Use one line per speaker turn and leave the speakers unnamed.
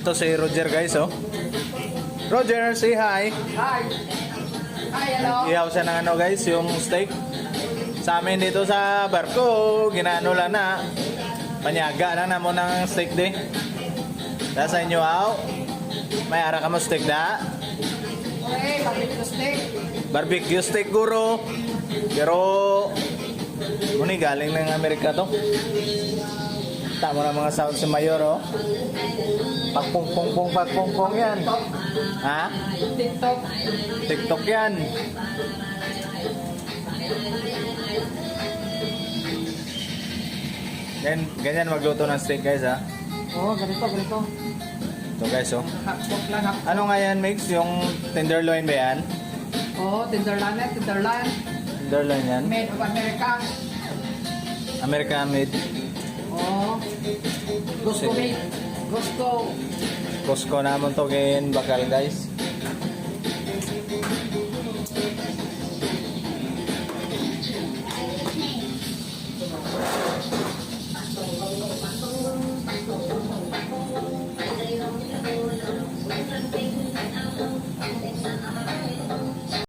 Ito si Roger guys, oh. Roger, say hi.
Hi. Hi, hello.
Ihaw siya ng ano guys, yung steak. Sa amin dito sa barko, ginaano lang na. Panyaga lang na mo ng steak di. Dahil sa inyo, aw. May ara ka mo steak da.
Okay, barbecue steak.
Barbecue steak guro. Pero, muni galing ng Amerika to. Tama na mga sound si Mayor, oh. Pagpong yan. Ha?
TikTok.
TikTok yan. Ganyan magluto ng steak guys, ha.
Oh, ganito.
Ito guys, oh.
Hotdog lang.
Ano nga yan, Mix? Yung tenderloin ba yan?
Oh, tenderloin.
Tenderloin yan?
Made of America.
American made.
Oh. Gusto
Sige.
made. Gusto.
Costco naman to ngayon bakal guys.